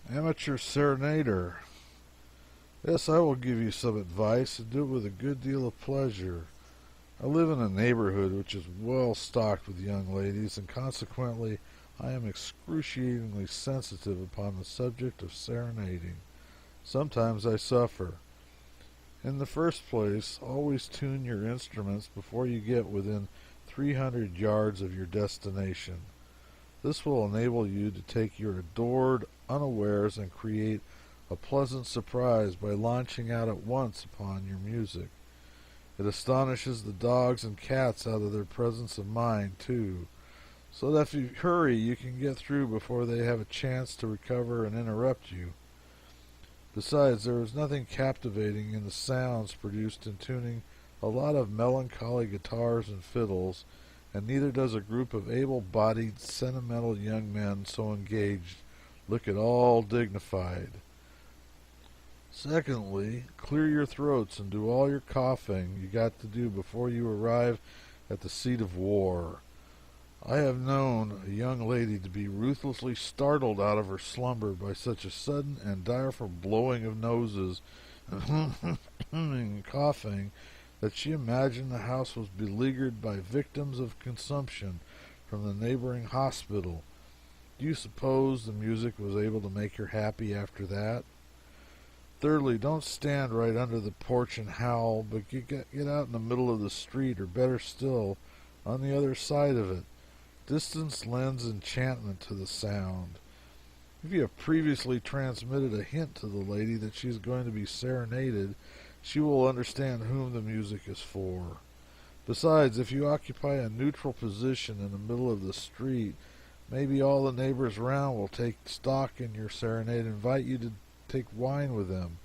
Amateur serenader. Yes, I will give you some advice and do it with a good deal of pleasure. I live in a neighborhood which is well stocked with young ladies, and consequently I am excruciatingly sensitive upon the subject of serenading. Sometimes I suffer. In the first place, always tune your instruments before you get within 300 yards of your destination. This will enable you to take your adored unawares and create a pleasant surprise by launching out at once upon your music. It astonishes the dogs and cats out of their presence of mind, too, so that if you hurry, you can get through before they have a chance to recover and interrupt you. Besides, there is nothing captivating in the sounds produced in tuning a lot of melancholy guitars and fiddles, and neither does a group of able-bodied, sentimental young men so engaged look at all dignified. Secondly, clear your throats and do all your coughing you got to do before you arrive at the seat of war. I have known a young lady to be ruthlessly startled out of her slumber by such a sudden and direful blowing of noses and coughing that she imagined the house was beleaguered by victims of consumption from the neighboring hospital. Do you suppose the music was able to make her happy after that? Thirdly, don't stand right under the porch and howl, but get out in the middle of the street, or better still, on the other side of it. Distance lends enchantment to the sound. If you have previously transmitted a hint to the lady that she is going to be serenaded, she will understand whom the music is for. Besides, if you occupy a neutral position in the middle of the street, maybe all the neighbors round will take stock in your serenade and invite you to take wine with them.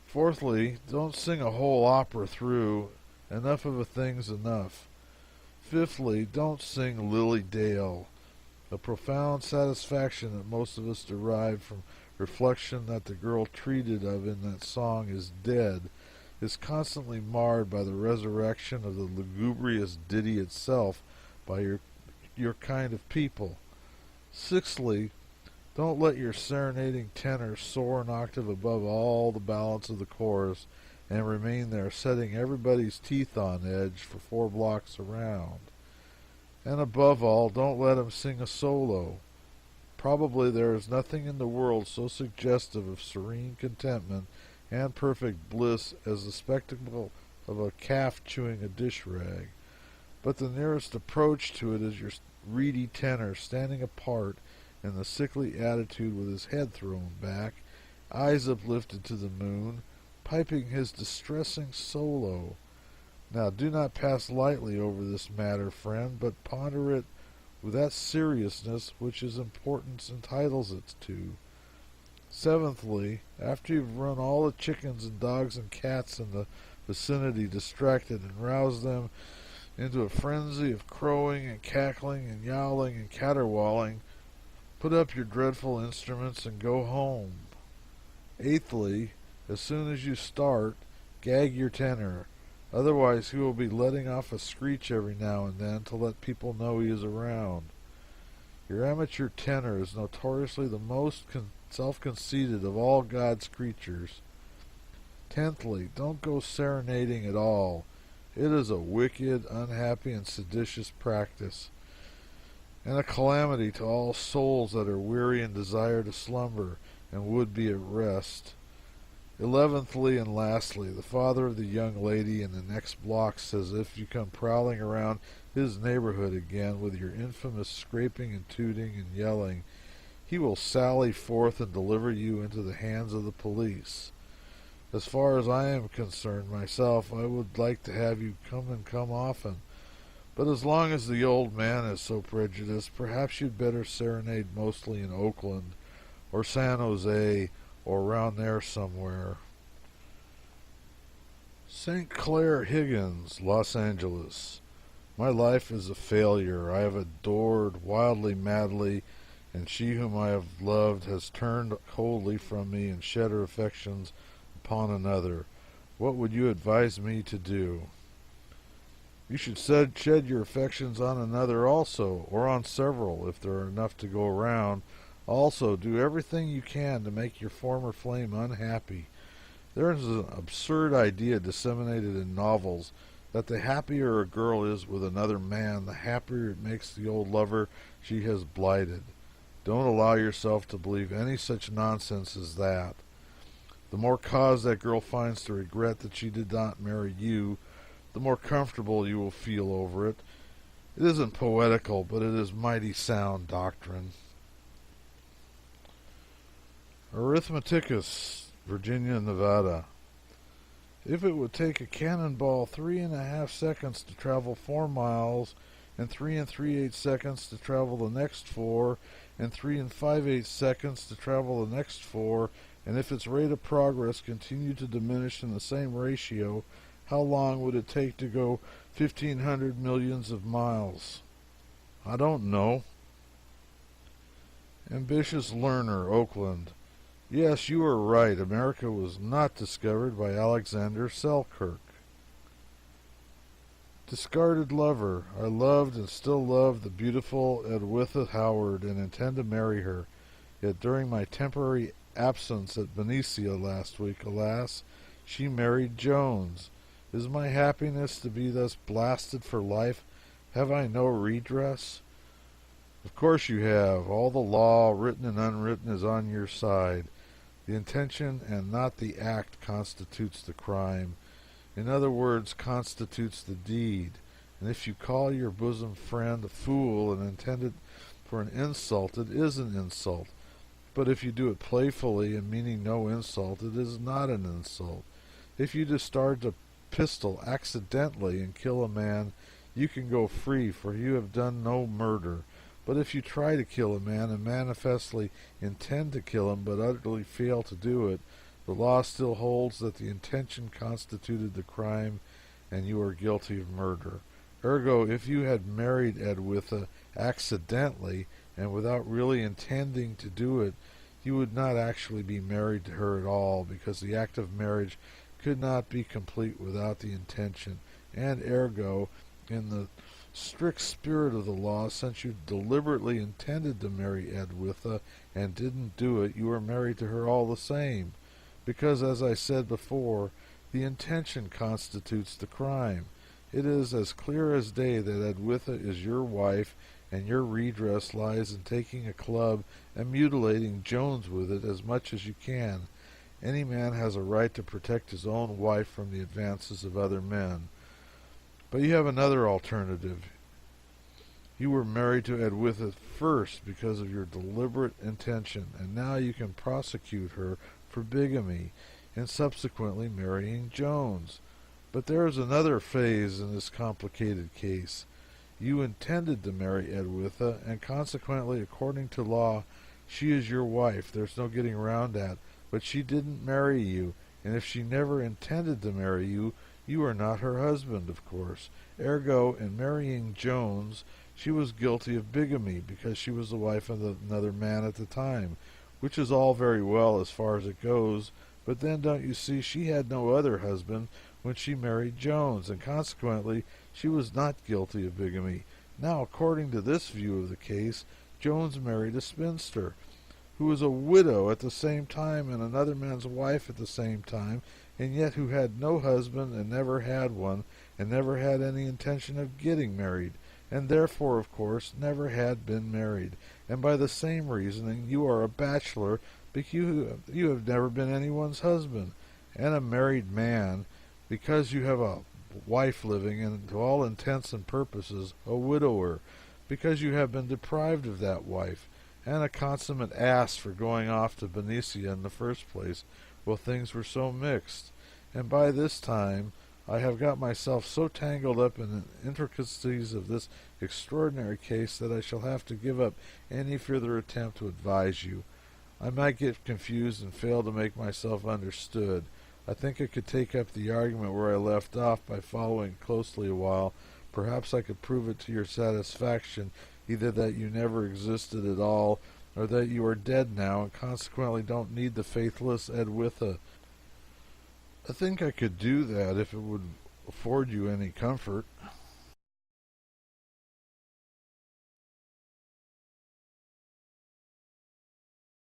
Fourthly, don't sing a whole opera through. Enough of a thing's enough. Fifthly, don't sing Lily Dale. The profound satisfaction that most of us derive from reflection that the girl treated of in that song is dead is constantly marred by the resurrection of the lugubrious ditty itself by your kind of people. Sixthly, don't let your serenading tenor soar an octave above all the balance of the chorus and remain there setting everybody's teeth on edge for 4 blocks around. And above all, don't let him sing a solo. Probably there is nothing in the world so suggestive of serene contentment and perfect bliss as the spectacle of a calf chewing a dish rag. But the nearest approach to it is your reedy tenor standing apart in the sickly attitude with his head thrown back, eyes uplifted to the moon, piping his distressing solo. Now do not pass lightly over this matter, friend, but ponder it with that seriousness which its importance entitles it to. Seventhly, after you've run all the chickens and dogs and cats in the vicinity distracted and roused them into a frenzy of crowing and cackling and yowling and caterwauling, put up your dreadful instruments and go home. Eighthly, as soon as you start, gag your tenor. Otherwise he will be letting off a screech every now and then to let people know he is around. Your amateur tenor is notoriously the most self-conceited of all God's creatures. Tenthly, don't go serenading at all. It is a wicked, unhappy, and seditious practice, and a calamity to all souls that are weary and desire to slumber and would be at rest. 11thly and lastly, the father of the young lady in the next block says if you come prowling around his neighborhood again with your infamous scraping and tooting and yelling, he will sally forth and deliver you into the hands of the police. As far as I am concerned myself, I would like to have you come often. But as long as the old man is so prejudiced, perhaps you'd better serenade mostly in Oakland or San Jose or around there somewhere. St. Clair Higgins, Los Angeles. My life is a failure. I have adored wildly, madly, and she whom I have loved has turned coldly from me and shed her affections upon another. What would you advise me to do? You should shed your affections on another also, or on several, if there are enough to go around, Also, do everything you can to make your former flame unhappy. There is an absurd idea disseminated in novels that the happier a girl is with another man, the happier it makes the old lover she has blighted. Don't allow yourself to believe any such nonsense as that. The more cause that girl finds to regret that she did not marry you, the more comfortable you will feel over it. It isn't poetical, but it is mighty sound doctrine. Arithmeticus, Virginia, Nevada. If it would take a cannonball 3.5 seconds to travel 4 miles, and 3 3/8 seconds to travel the next 4, and 3 5/8 seconds to travel the next 4, and if its rate of progress continued to diminish in the same ratio, how long would it take to go 1,500 millions of miles? I don't know. Ambitious Learner, Oakland. Yes, you are right. America was not discovered by Alexander Selkirk. Discarded Lover. I loved and still love the beautiful Edwitha Howard and intend to marry her. Yet during my temporary absence at Benicia last week, alas, she married Jones. Is my happiness to be thus blasted for life? Have I no redress? Of course you have. All the law, written and unwritten, is on your side. The intention and not the act constitutes the crime. In other words, constitutes the deed. And if you call your bosom friend a fool and intend it for an insult, it is an insult. But if you do it playfully and meaning no insult, it is not an insult. If you discharge a pistol accidentally and kill a man, you can go free, for you have done no murder. But if you try to kill a man and manifestly intend to kill him but utterly fail to do it, the law still holds that the intention constituted the crime and you are guilty of murder. Ergo, if you had married Edwitha accidentally and without really intending to do it, you would not actually be married to her at all, because the act of marriage could not be complete without the intention, and ergo, in the strict spirit of the law, since you deliberately intended to marry Edwitha and didn't do it, you are married to her all the same, because, as I said before, the intention constitutes the crime. It is as clear as day that Edwitha is your wife, and your redress lies in taking a club and mutilating Jones with it as much as you can. Any man has a right to protect his own wife from the advances of other men. But you have another alternative. You were married to Edwitha first because of your deliberate intention, and now you can prosecute her for bigamy in subsequently marrying Jones. But there is another phase in this complicated case. You intended to marry Edwitha, and consequently, according to law, she is your wife. There's no getting around that. But she didn't marry you, and if she never intended to marry you, you are not her husband, of course. Ergo, in marrying Jones, she was guilty of bigamy, because she was the wife of another man at the time, which is all very well as far as it goes, but then don't you see she had no other husband when she married Jones, and consequently she was not guilty of bigamy. Now, according to this view of the case, Jones married a spinster, who was a widow at the same time and another man's wife at the same time, and yet who had no husband and never had one, and never had any intention of getting married, and therefore, of course, never had been married. And by the same reasoning, you are a bachelor, because you have never been anyone's husband, and a married man, because you have a wife living, and to all intents and purposes a widower, because you have been deprived of that wife, and a consummate ass for going off to Benicia in the first place, while things were so mixed. And by this time I have got myself so tangled up in the intricacies of this extraordinary case that I shall have to give up any further attempt to advise you. I might get confused and fail to make myself understood. I think I could take up the argument where I left off by following closely a while. Perhaps I could prove it to your satisfaction, either that you never existed at all, or that you are dead now, and consequently don't need the faithless Edwitha. I think I could do that if it would afford you any comfort.